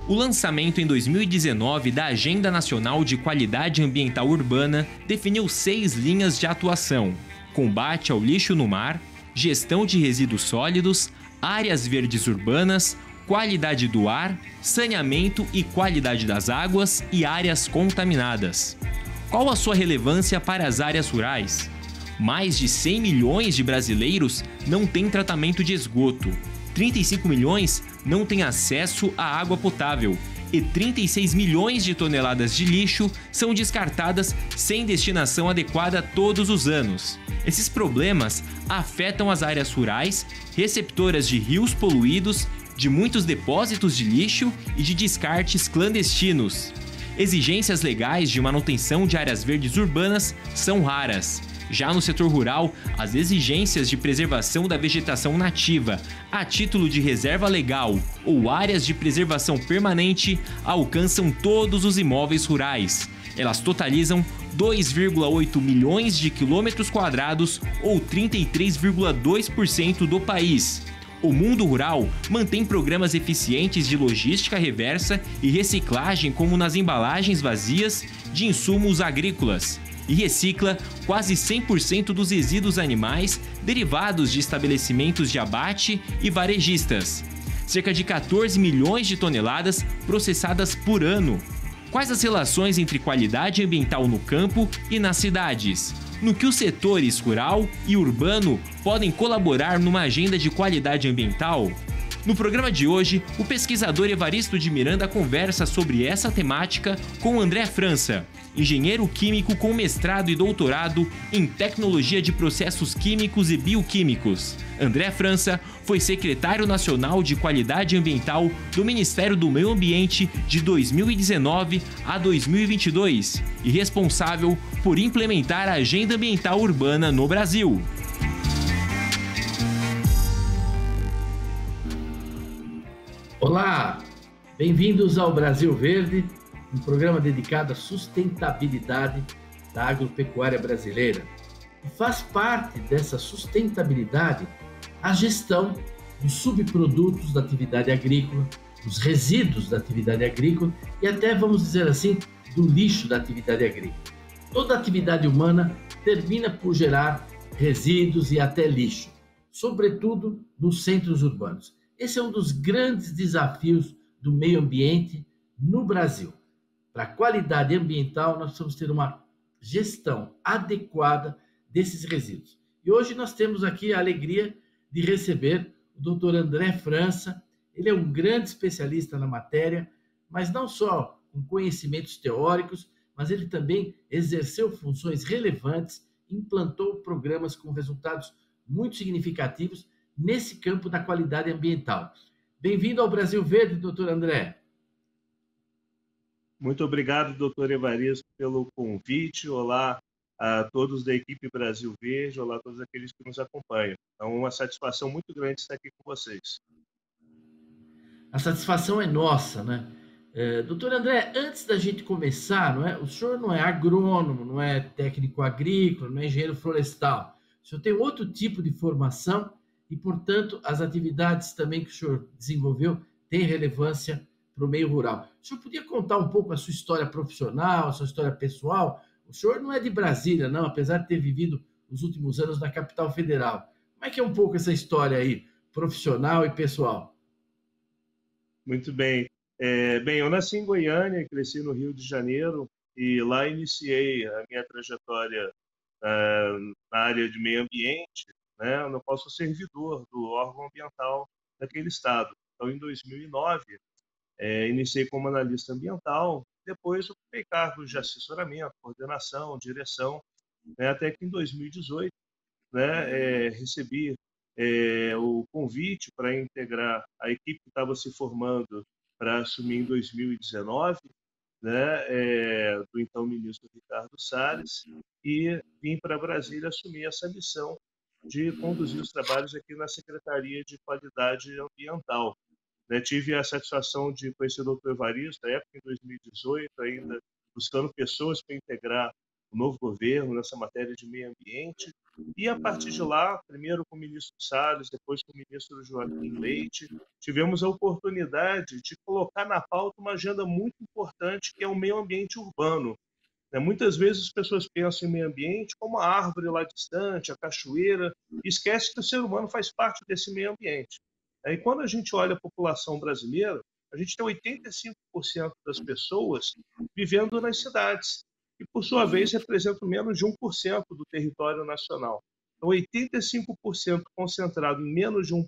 O lançamento em 2019 da Agenda Nacional de Qualidade Ambiental Urbana definiu 6 linhas de atuação: combate ao lixo no mar, gestão de resíduos sólidos, áreas verdes urbanas, qualidade do ar, saneamento e qualidade das águas e áreas contaminadas. Qual a sua relevância para as áreas rurais? Mais de 100 milhões de brasileiros não têm tratamento de esgoto, 35 milhões não têm acesso à água potável e 36 milhões de toneladas de lixo são descartadas sem destinação adequada todos os anos. Esses problemas afetam as áreas rurais, receptoras de rios poluídos, de muitos depósitos de lixo e de descartes clandestinos. Exigências legais de manutenção de áreas verdes urbanas são raras. Já no setor rural, as exigências de preservação da vegetação nativa, a título de reserva legal ou áreas de preservação permanente, alcançam todos os imóveis rurais. Elas totalizam 2,8 milhões de quilômetros quadrados ou 33,2% do país. O mundo rural mantém programas eficientes de logística reversa e reciclagem, como nas embalagens vazias de insumos agrícolas, e recicla quase 100% dos resíduos animais derivados de estabelecimentos de abate e varejistas. Cerca de 14 milhões de toneladas processadas por ano. Quais as relações entre qualidade ambiental no campo e nas cidades? No que os setores rural e urbano podem colaborar numa agenda de qualidade ambiental? No programa de hoje, o pesquisador Evaristo de Miranda conversa sobre essa temática com André França, engenheiro químico com mestrado e doutorado em Tecnologia de Processos Químicos e Bioquímicos. André França foi secretário nacional de Qualidade Ambiental do Ministério do Meio Ambiente de 2019 a 2022 e responsável por implementar a Agenda Ambiental Urbana no Brasil. Olá, bem-vindos ao Brasil Verde, um programa dedicado à sustentabilidade da agropecuária brasileira. E faz parte dessa sustentabilidade a gestão dos subprodutos da atividade agrícola, dos resíduos da atividade agrícola e até, vamos dizer assim, do lixo da atividade agrícola. Toda atividade humana termina por gerar resíduos e até lixo, sobretudo nos centros urbanos. Esse é um dos grandes desafios do meio ambiente no Brasil. Para a qualidade ambiental, nós precisamos ter uma gestão adequada desses resíduos. E hoje nós temos aqui a alegria de receber o Dr. André França. Ele é um grande especialista na matéria, mas não só com conhecimentos teóricos, mas ele também exerceu funções relevantes, implantou programas com resultados muito significativos nesse campo da qualidade ambiental. Bem-vindo ao Brasil Verde, doutor André. Muito obrigado, doutor Evaristo, pelo convite. Olá a todos da equipe Brasil Verde, olá a todos aqueles que nos acompanham. É uma satisfação muito grande estar aqui com vocês. A satisfação é nossa, né? Doutor André, antes da gente começar, o senhor não é agrônomo, não é técnico agrícola, não é engenheiro florestal. O senhor tem outro tipo de formação e, portanto, as atividades também que o senhor desenvolveu têm relevância para o meio rural. O senhor podia contar um pouco a sua história profissional, a sua história pessoal? O senhor não é de Brasília, não, apesar de ter vivido os últimos anos na capital federal. Como é que é um pouco essa história aí, profissional e pessoal? Muito bem. Eu nasci em Goiânia, cresci no Rio de Janeiro e lá iniciei a minha trajetória na área de meio ambiente, né? Eu posso ser servidor do órgão ambiental daquele estado. Então, em 2009, iniciei como analista ambiental, depois ocupei cargos de assessoramento, coordenação, direção, né? Até que em 2018, né, recebi o convite para integrar a equipe que estava se formando para assumir em 2019, né, do então ministro Ricardo Salles, e vim para Brasília assumir essa missão de conduzir os trabalhos aqui na Secretaria de Qualidade Ambiental. Tive a satisfação de conhecer o Dr. Evaristo, na época, em 2018, ainda buscando pessoas para integrar o novo governo nessa matéria de meio ambiente. E, a partir de lá, primeiro com o ministro Salles, depois com o ministro Joaquim Leite, tivemos a oportunidade de colocar na pauta uma agenda muito importante, que é o meio ambiente urbano. Muitas vezes as pessoas pensam em meio ambiente como a árvore lá distante, a cachoeira, e esquece que o ser humano faz parte desse meio ambiente. E quando a gente olha a população brasileira, a gente tem 85% das pessoas vivendo nas cidades, e por sua vez representam menos de 1% do território nacional. Então, 85% concentrado em menos de 1%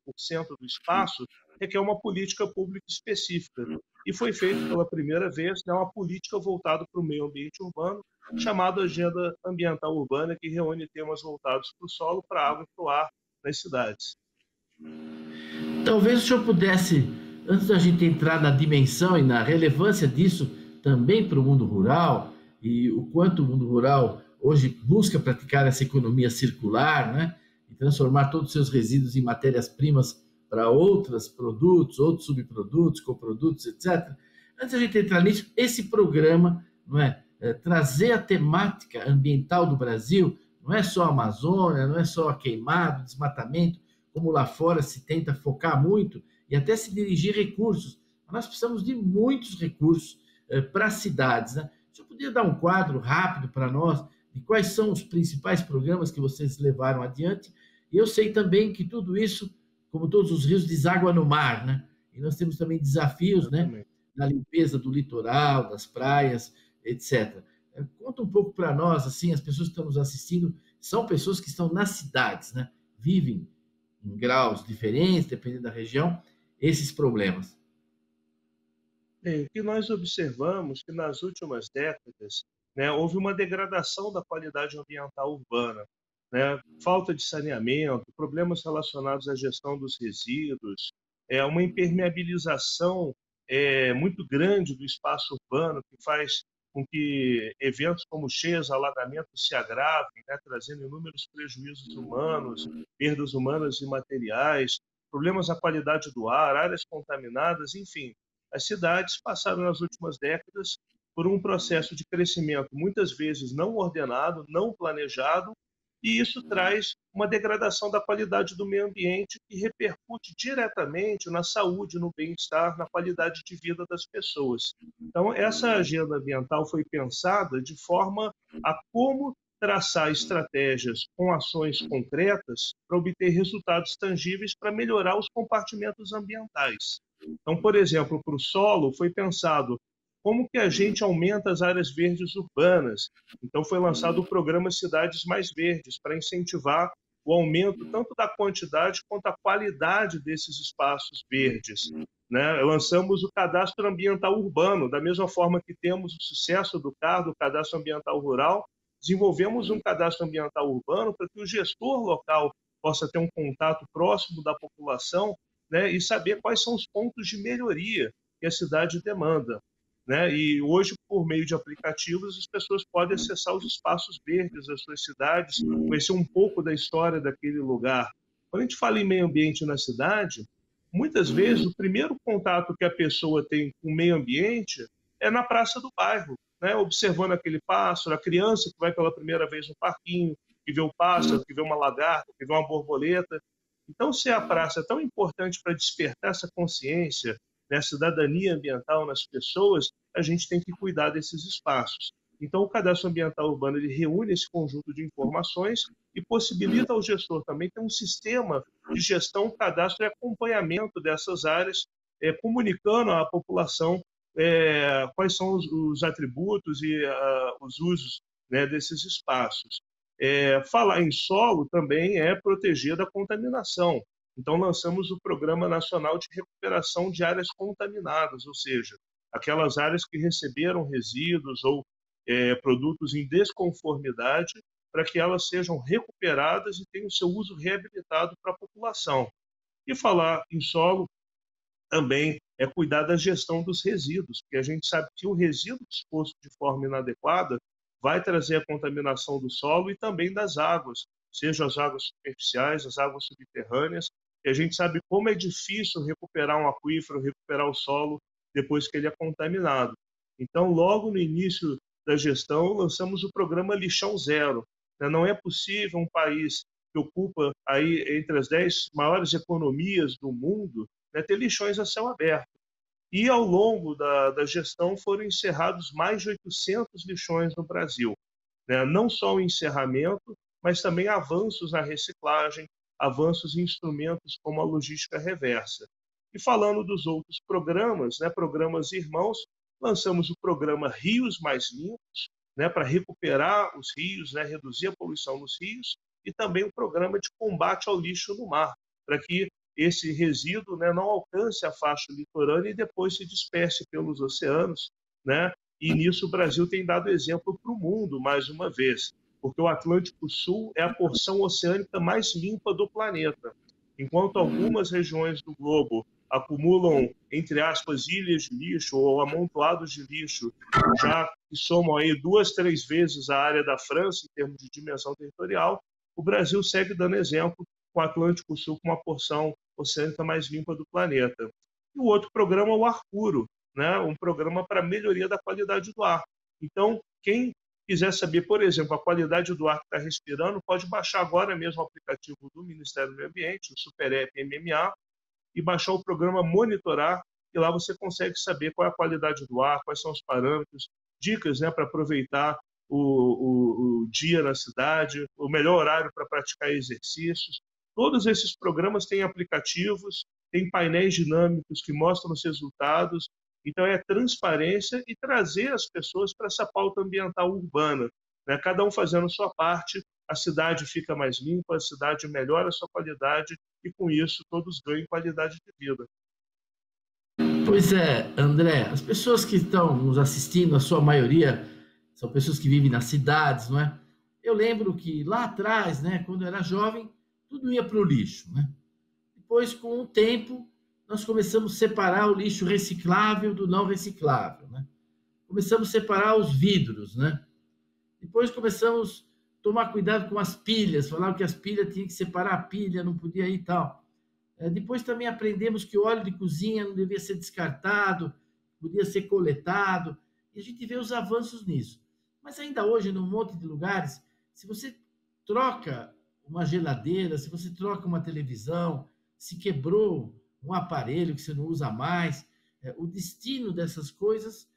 do espaço requer uma política pública específica. E foi feito pela primeira vez, né, uma política voltada para o meio ambiente urbano, chamada Agenda Ambiental Urbana, que reúne temas voltados para o solo, para a água e para o ar nas cidades. Talvez o senhor pudesse, antes da gente entrar na dimensão e na relevância disso também para o mundo rural, e o quanto o mundo rural hoje busca praticar essa economia circular, né, e transformar todos os seus resíduos em matérias-primas para outros produtos, outros subprodutos, coprodutos, etc. Antes da gente entrar nisso, esse programa, não é, trazer a temática ambiental do Brasil, não é só a Amazônia, não é só a queimado, desmatamento, como lá fora se tenta focar muito e até se dirigir recursos. Nós precisamos de muitos recursos para as cidades, né? O senhor podia dar um quadro rápido para nós de quais são os principais programas que vocês levaram adiante? E eu sei também que tudo isso, como todos os rios, deságua no mar, né? E nós temos também desafios, né, na limpeza do litoral, das praias, etc. Conta um pouco para nós, assim, as pessoas que estão nos assistindo são pessoas que estão nas cidades, né? Vivem em graus diferentes, dependendo da região, esses problemas. O que nós observamos que nas últimas décadas, né, houve uma degradação da qualidade ambiental urbana, né, falta de saneamento, problemas relacionados à gestão dos resíduos, uma impermeabilização muito grande do espaço urbano, que faz com que eventos como cheias, alagamentos se agravem, né, trazendo inúmeros prejuízos humanos, perdas humanas e materiais, problemas na qualidade do ar, áreas contaminadas, enfim. As cidades passaram nas últimas décadas por um processo de crescimento muitas vezes não ordenado, não planejado, e isso traz uma degradação da qualidade do meio ambiente que repercute diretamente na saúde, no bem-estar, na qualidade de vida das pessoas. Então, essa agenda ambiental foi pensada de forma a como traçar estratégias com ações concretas para obter resultados tangíveis para melhorar os compartimentos ambientais. Então, por exemplo, para o solo foi pensado como que a gente aumenta as áreas verdes urbanas. Então foi lançado o programa Cidades Mais Verdes para incentivar o aumento tanto da quantidade quanto da qualidade desses espaços verdes. Né? Lançamos o Cadastro Ambiental Urbano, da mesma forma que temos o sucesso do CAR, do Cadastro Ambiental Rural, desenvolvemos um Cadastro Ambiental Urbano para que o gestor local possa ter um contato próximo da população, né, e saber quais são os pontos de melhoria que a cidade demanda. Né? E hoje, por meio de aplicativos, as pessoas podem acessar os espaços verdes das suas cidades, conhecer um pouco da história daquele lugar. Quando a gente fala em meio ambiente na cidade, muitas vezes o primeiro contato que a pessoa tem com o meio ambiente é na praça do bairro, né? Observando aquele pássaro, a criança que vai pela primeira vez no parquinho, que vê o pássaro, que vê uma lagarta, que vê uma borboleta. Então, se a praça é tão importante para despertar essa consciência, né, cidadania ambiental nas pessoas, a gente tem que cuidar desses espaços. Então, o Cadastro Ambiental Urbano ele reúne esse conjunto de informações e possibilita ao gestor também ter um sistema de gestão, cadastro e acompanhamento dessas áreas, comunicando à população quais são os atributos e os usos, né, desses espaços. Falar em solo também é proteger da contaminação. Então, lançamos o Programa Nacional de Recuperação de Áreas Contaminadas, ou seja, aquelas áreas que receberam resíduos ou produtos em desconformidade, para que elas sejam recuperadas e tenham seu uso reabilitado para a população. E falar em solo também é cuidar da gestão dos resíduos, porque a gente sabe que o resíduo disposto de forma inadequada vai trazer a contaminação do solo e também das águas, seja as águas superficiais, as águas subterrâneas, e a gente sabe como é difícil recuperar um aquífero, recuperar o solo depois que ele é contaminado. Então, logo no início da gestão, lançamos o programa Lixão Zero. Não é possível um país que ocupa aí entre as 10 maiores economias do mundo, né, ter lixões a céu aberto. E ao longo da gestão foram encerrados mais de 800 lixões no Brasil, né? Não só o encerramento, mas também avanços na reciclagem, avanços em instrumentos como a logística reversa. E falando dos outros programas, né, programas irmãos, lançamos o programa Rios Mais Limpos, né, para recuperar os rios, né, reduzir a poluição nos rios, e também o programa de combate ao lixo no mar, para que esse resíduo, né, não alcance a faixa litorânea e depois se disperse pelos oceanos, né? E nisso o Brasil tem dado exemplo para o mundo, mais uma vez, porque o Atlântico Sul é a porção oceânica mais limpa do planeta. Enquanto algumas regiões do globo acumulam, entre aspas, ilhas de lixo ou amontoados de lixo, já que somam aí 2, 3 vezes a área da França em termos de dimensão territorial, o Brasil segue dando exemplo com o Atlântico Sul como a porção oceânica mais limpa do planeta. E o outro programa é o Ar Puro, né? Um programa para melhoria da qualidade do ar. Então, quem quiser saber, por exemplo, a qualidade do ar que está respirando, pode baixar agora mesmo o aplicativo do Ministério do Meio Ambiente, o Super App MMA, e baixar o programa Monitorar, e lá você consegue saber qual é a qualidade do ar, quais são os parâmetros, dicas, né, para aproveitar o dia na cidade, o melhor horário para praticar exercícios. Todos esses programas têm aplicativos, têm painéis dinâmicos que mostram os resultados. Então, é transparência e trazer as pessoas para essa pauta ambiental urbana, né? Cada um fazendo sua parte, a cidade fica mais limpa, a cidade melhora a sua qualidade e, com isso, todos ganham qualidade de vida. Pois é, André, as pessoas que estão nos assistindo, a sua maioria, são pessoas que vivem nas cidades, não é? Eu lembro que lá atrás, né, quando eu era jovem, tudo ia para o lixo, né? Depois, com o tempo, nós começamos a separar o lixo reciclável do não reciclável, né? Começamos a separar os vidros, né? Depois começamos a tomar cuidado com as pilhas, falar que as pilhas tinham que separar a pilha, não podia ir e tal. Depois também aprendemos que o óleo de cozinha não devia ser descartado, podia ser coletado, e a gente vê os avanços nisso. Mas ainda hoje, num monte de lugares, se você troca uma geladeira, se você troca uma televisão, se quebrou um aparelho que você não usa mais, o destino dessas coisas,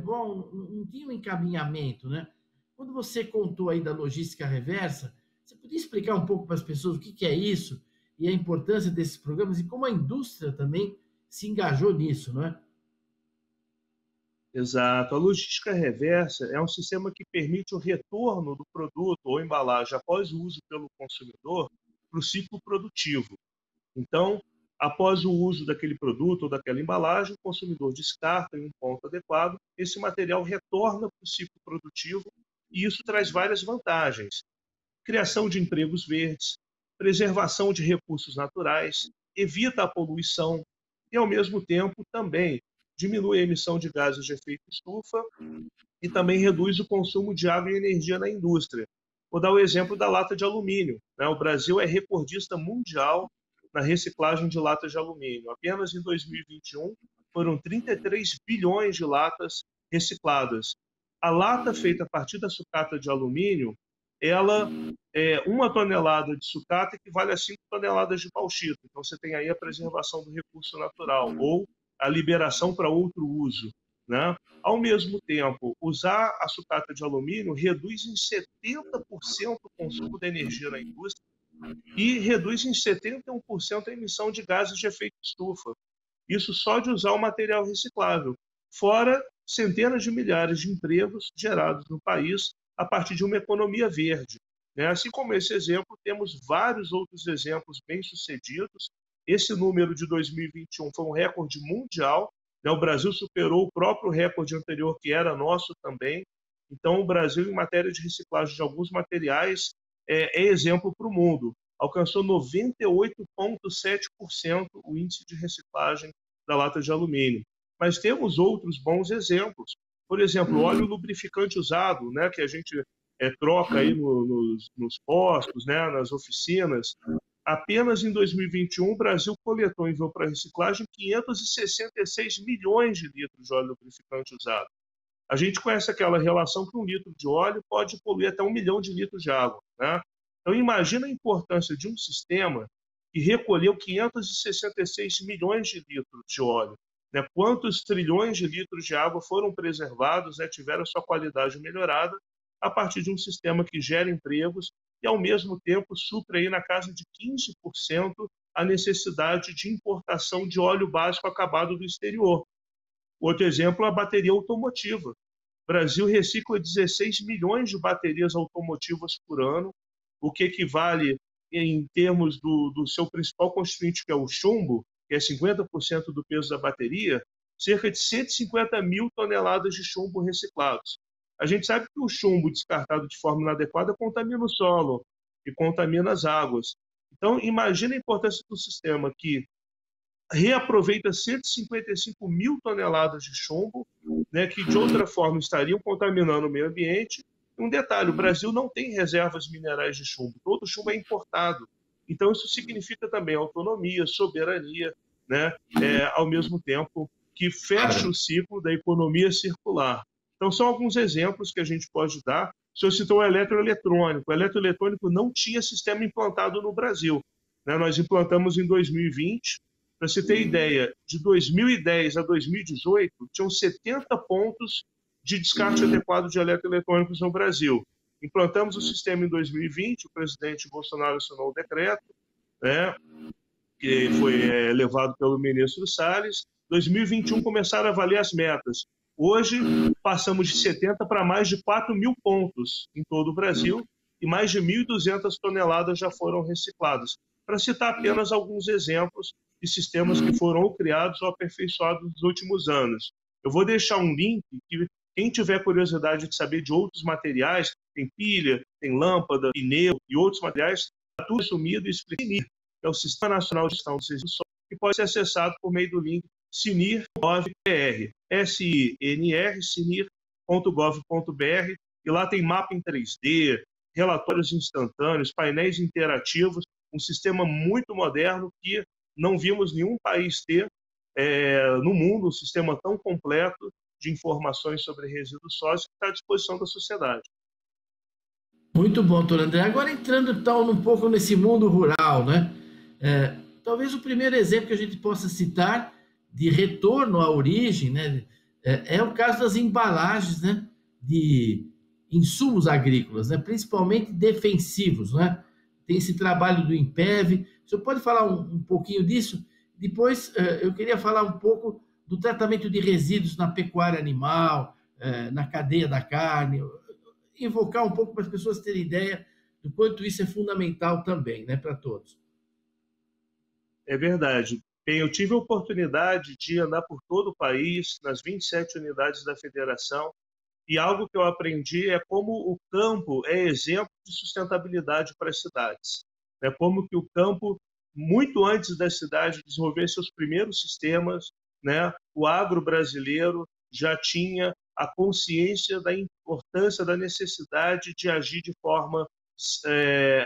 bom, não tinha um encaminhamento, né? Quando você contou aí da logística reversa, você podia explicar um pouco para as pessoas o que é isso e a importância desses programas e como a indústria também se engajou nisso, não é? Exato. A logística reversa é um sistema que permite o retorno do produto ou embalagem após o uso pelo consumidor para o ciclo produtivo. Então, após o uso daquele produto ou daquela embalagem, o consumidor descarta em um ponto adequado, esse material retorna para o ciclo produtivo e isso traz várias vantagens. Criação de empregos verdes, preservação de recursos naturais, evita a poluição e, ao mesmo tempo, também diminui a emissão de gases de efeito estufa e também reduz o consumo de água e energia na indústria. Vou dar o exemplo da lata de alumínio, né? O Brasil é recordista mundial na reciclagem de latas de alumínio. Apenas em 2021 foram 33 bilhões de latas recicladas. A lata feita a partir da sucata de alumínio, ela uma tonelada de sucata equivale a 5 toneladas de bauxita. Então você tem aí a preservação do recurso natural ou a liberação para outro uso, né? Ao mesmo tempo, usar a sucata de alumínio reduz em 70% o consumo de energia na indústria e reduz em 71% a emissão de gases de efeito estufa. Isso só de usar o material reciclável, fora centenas de milhares de empregos gerados no país a partir de uma economia verde, né? Assim como esse exemplo, temos vários outros exemplos bem-sucedidos. Esse número de 2021 foi um recorde mundial, né? O Brasil superou o próprio recorde anterior, que era nosso também. Então, o Brasil, em matéria de reciclagem de alguns materiais, é exemplo para o mundo. Alcançou 98,7% o índice de reciclagem da lata de alumínio. Mas temos outros bons exemplos. Por exemplo, o óleo lubrificante usado, né, que a gente troca aí nos postos, né, nas oficinas. Apenas em 2021, o Brasil coletou e enviou para reciclagem 566 milhões de litros de óleo lubrificante usado. A gente conhece aquela relação que 1 litro de óleo pode poluir até 1 milhão de litros de água, né? Então, imagina a importância de um sistema que recolheu 566 milhões de litros de óleo, né? Quantos trilhões de litros de água foram preservados, né? Tiveram sua qualidade melhorada a partir de um sistema que gera empregos e, ao mesmo tempo, supre aí na casa de 15% a necessidade de importação de óleo básico acabado do exterior. Outro exemplo é a bateria automotiva. O Brasil recicla 16 milhões de baterias automotivas por ano, o que equivale, em termos do seu principal constituinte, que é o chumbo, que é 50% do peso da bateria, cerca de 150 mil toneladas de chumbo reciclados. A gente sabe que o chumbo descartado de forma inadequada contamina o solo e contamina as águas. Então, imagine a importância do sistema que reaproveita 155 mil toneladas de chumbo, né, que de outra forma estariam contaminando o meio ambiente. Um detalhe, o Brasil não tem reservas minerais de chumbo, todo chumbo é importado. Então, isso significa também autonomia, soberania, né, ao mesmo tempo que fecha o ciclo da economia circular. Então, são alguns exemplos que a gente pode dar. O senhor citou o eletroeletrônico. O eletroeletrônico não tinha sistema implantado no Brasil, né? Nós implantamos em 2020. Para você ter ideia, de 2010 a 2018, tinham 70 pontos de descarte adequado de eletroeletrônicos no Brasil. Implantamos o sistema em 2020, o presidente Bolsonaro assinou o decreto, né, que foi levado pelo ministro Salles. Em 2021 começaram a valer as metas. Hoje, passamos de 70 para mais de 4 mil pontos em todo o Brasil e mais de 1.200 toneladas já foram recicladas. Para citar apenas alguns exemplos de sistemas que foram criados ou aperfeiçoados nos últimos anos. Eu vou deixar um link que quem tiver curiosidade de saber de outros materiais, tem pilha, tem lâmpada, pneu e outros materiais, está tudo resumido e explicado. É o Sistema Nacional de Gestão do Serviço, que pode ser acessado por meio do link sinir.gov.br, SINR, sinir.gov.br, e lá tem mapa em 3D, relatórios instantâneos, painéis interativos, um sistema muito moderno que não vimos nenhum país ter no mundo um sistema tão completo de informações sobre resíduos sólidos que está à disposição da sociedade. Muito bom, doutor André. Agora entrando então um pouco nesse mundo rural, né? Talvez o primeiro exemplo que a gente possa citar de retorno à origem, né, é o caso das embalagens, né, de insumos agrícolas, né, principalmente defensivos, né? Tem esse trabalho do INPEV. O senhor pode falar um pouquinho disso? Depois, eu queria falar um pouco do tratamento de resíduos na pecuária animal, na cadeia da carne, invocar um pouco para as pessoas terem ideia do quanto isso é fundamental também, né, para todos. É verdade. Bem, eu tive a oportunidade de andar por todo o país, nas 27 unidades da federação, e algo que eu aprendi é como o campo é exemplo de sustentabilidade para as cidades. É como que o campo, muito antes da cidade desenvolver seus primeiros sistemas, né, o agro brasileiro já tinha a consciência da importância, da necessidade de agir de forma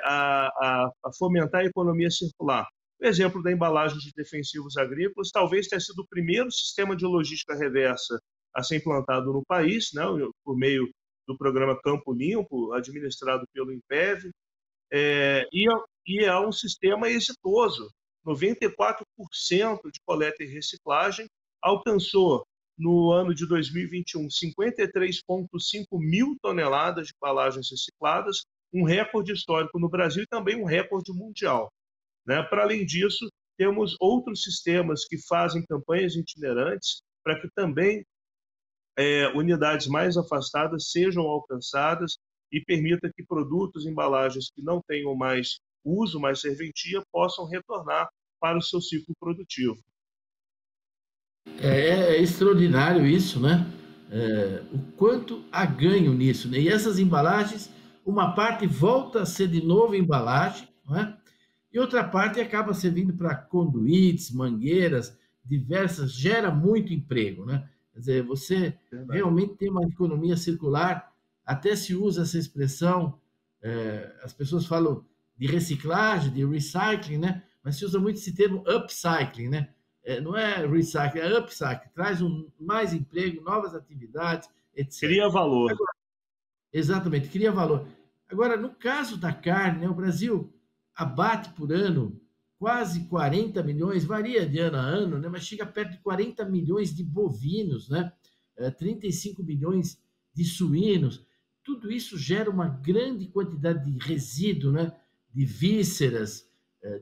a fomentar a economia circular. O exemplo da embalagem de defensivos agrícolas talvez tenha sido o primeiro sistema de logística reversa a ser implantado no país, né, por meio do programa Campo Limpo, administrado pelo INPEV, e é um sistema exitoso. 94% de coleta e reciclagem, alcançou no ano de 2021 53,5 mil toneladas de embalagens recicladas, um recorde histórico no Brasil e também um recorde mundial, né? Para além disso, temos outros sistemas que fazem campanhas itinerantes para que também unidades mais afastadas sejam alcançadas e permita que produtos e embalagens que não tenham mais uso, mais serventia, possam retornar para o seu ciclo produtivo. É extraordinário isso, né? O quanto há ganho nisso, né? E essas embalagens, uma parte volta a ser de novo embalagem, né? E outra parte acaba servindo para conduítes, mangueiras, diversas, gera muito emprego, né? Quer dizer, você realmente tem uma economia circular, até se usa essa expressão, as pessoas falam de reciclagem, de recycling, né? Mas se usa muito esse termo upcycling, né? Não é recycling, é upcycling, traz mais emprego, novas atividades, etc. Cria valor. Agora, exatamente, cria valor. Agora, no caso da carne, né, o Brasil abate por ano quase 40 milhões, varia de ano a ano, né, mas chega perto de 40 milhões de bovinos, né, 35 milhões de suínos. Tudo isso gera uma grande quantidade de resíduo, né, de vísceras,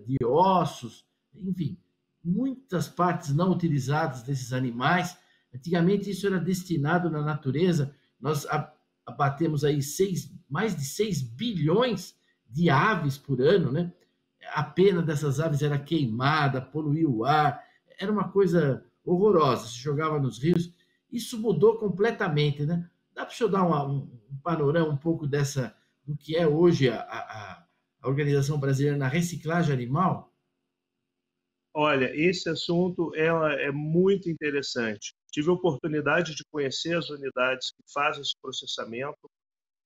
de ossos, enfim, muitas partes não utilizadas desses animais. Antigamente isso era destinado na natureza. Nós abatemos aí mais de 6 bilhões de aves por ano, né? A pena dessas aves era queimada, poluía o ar, era uma coisa horrorosa, se jogava nos rios. Isso mudou completamente, né? Dá para o senhor dar um panorama um pouco do que é hoje a Organização Brasileira na reciclagem animal? Olha, esse assunto é muito interessante. Tive a oportunidade de conhecer as unidades que fazem esse processamento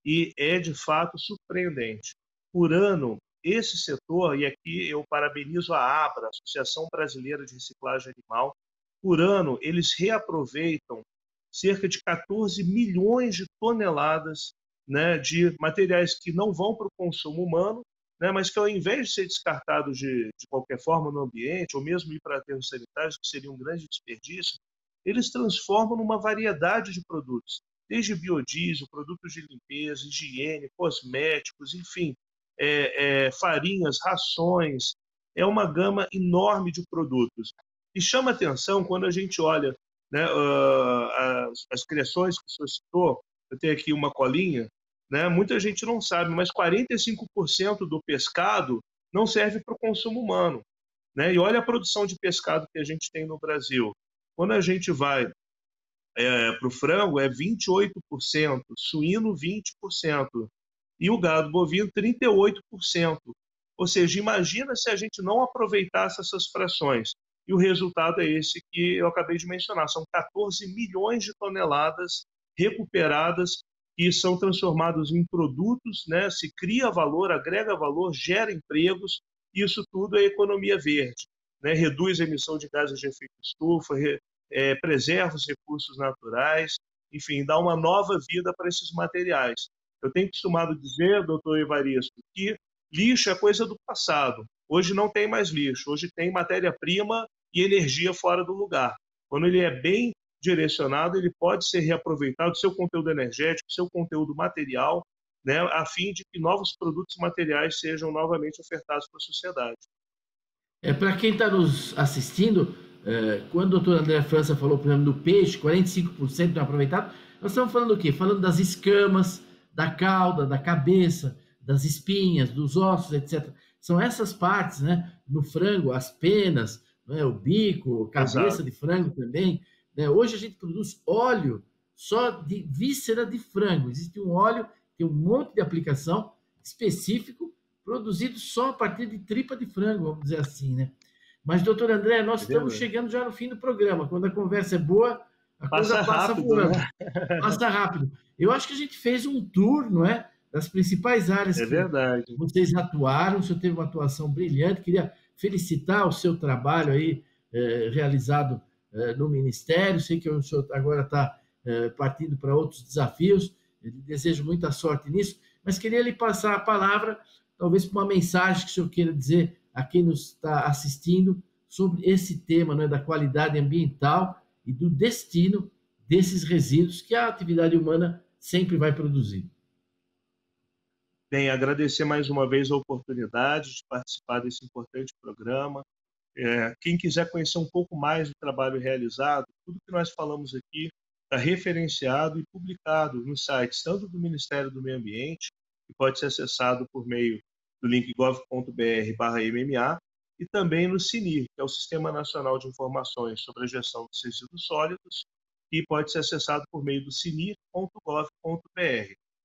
e é, de fato, surpreendente. Por ano, esse setor, e aqui eu parabenizo a ABRA, Associação Brasileira de Reciclagem Animal, por ano eles reaproveitam cerca de 14 milhões de toneladas, né, de materiais que não vão para o consumo humano, né, mas que ao invés de ser descartados de qualquer forma no ambiente, ou mesmo ir para aterros sanitários, que seria um grande desperdício, eles transformam numa variedade de produtos, desde biodiesel, produtos de limpeza, higiene, cosméticos, enfim, farinhas, rações, é uma gama enorme de produtos. E chama atenção quando a gente olha, né, as criações que o senhor citou. Eu tenho aqui uma colinha, né, muita gente não sabe, mas 45% do pescado não serve para o consumo humano, né? E olha a produção de pescado que a gente tem no Brasil. Quando a gente vai para o frango, é 28%, suíno 20%, e o gado bovino 38%. Ou seja, imagina se a gente não aproveitasse essas frações. E o resultado é esse que eu acabei de mencionar. São 14 milhões de toneladas recuperadas que são transformados em produtos, né? Se cria valor, agrega valor, gera empregos, e isso tudo é economia verde, né? Reduz a emissão de gases de efeito estufa, preserva os recursos naturais, enfim, dá uma nova vida para esses materiais. Eu tenho costumado dizer, doutor Evaristo, que lixo é coisa do passado. Hoje não tem mais lixo, hoje tem matéria-prima e energia fora do lugar. Quando ele é bem direcionado, ele pode ser reaproveitado, seu conteúdo energético, seu conteúdo material, né, a fim de que novos produtos materiais sejam novamente ofertados para a sociedade. Para quem está nos assistindo, quando o doutor André França falou, por exemplo, do peixe, 45% não aproveitado, nós estamos falando do quê? Falando das escamas, da cauda, da cabeça, das espinhas, dos ossos, etc. São essas partes, né? No frango, as penas, né? O bico, cabeça Exato. de frango também. Né? Hoje a gente produz óleo só de víscera de frango. Existe um óleo, tem um monte de aplicação específico, produzido só a partir de tripa de frango, vamos dizer assim, né? Mas, doutor André, nós estamos chegando já no fim do programa. Quando a conversa é boa, a coisa passa rápido, voando. né? Passa rápido. Eu acho que a gente fez um tour, não é? Das principais áreas que verdade. vocês atuaram. O senhor teve uma atuação brilhante. Queria felicitar o seu trabalho aí, realizado no Ministério. Sei que o senhor agora está partindo para outros desafios. Eu desejo muita sorte nisso. Mas queria lhe passar a palavra, talvez por uma mensagem que o senhor queira dizer a quem nos está assistindo sobre esse tema, não é, da qualidade ambiental e do destino desses resíduos que a atividade humana sempre vai produzir. Bem, agradecer mais uma vez a oportunidade de participar desse importante programa. Quem quiser conhecer um pouco mais do trabalho realizado, tudo que nós falamos aqui está referenciado e publicado nos sites tanto do Ministério do Meio Ambiente, que pode ser acessado por meio do link gov.br/MMA, e também no SINIR, que é o Sistema Nacional de Informações sobre a Gestão dos Resíduos Sólidos, que pode ser acessado por meio do sinir.gov.br.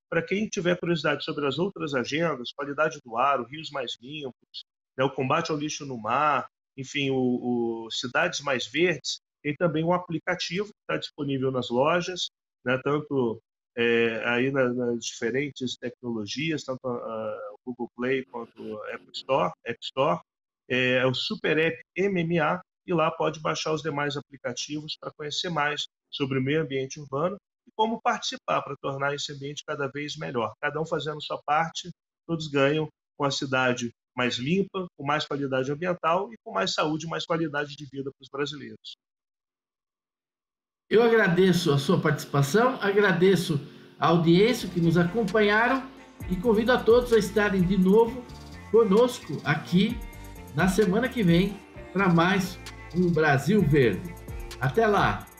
Para quem tiver curiosidade sobre as outras agendas, qualidade do ar, os rios mais limpos, né, o combate ao lixo no mar, enfim, o Cidades Mais Verdes, tem também um aplicativo que está disponível nas lojas, né, tanto aí nas diferentes tecnologias, tanto o Google Play quanto o App Store, é o Super App MMA, e lá pode baixar os demais aplicativos para conhecer mais sobre o meio ambiente urbano e como participar para tornar esse ambiente cada vez melhor. Cada um fazendo sua parte, todos ganham com a cidade mais limpa, com mais qualidade ambiental e com mais saúde e mais qualidade de vida para os brasileiros. Eu agradeço a sua participação, agradeço a audiência que nos acompanharam e convido a todos a estarem de novo conosco aqui na semana que vem para mais um Brasil Verde. Até lá!